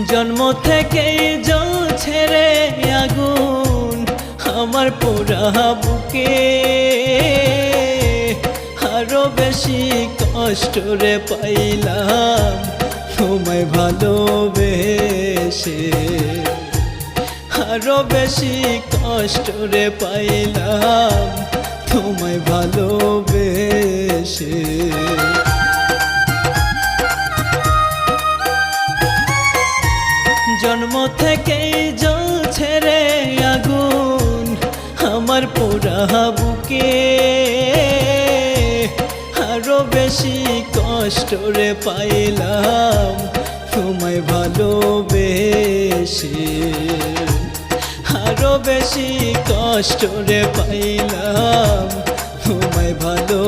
জন্ম থেকেই জ্বলছে রে আগুন আমার পোড়া বুকে, আরো বেশি কষ্ট রে পাইলাম তোমায় ভালোবেসে, আরো বেশি কষ্ট রে পাইলাম তোমায় ভালোবেসে। জন্ম থেকেই জ্বলছে রে আগুন আমার পোড়া বুকে, আরো বেশি কষ্ট রে পাইলাম তোমায় ভালোবেসে, আরো বেশি কষ্ট রে পাইলাম তোমায় ভালো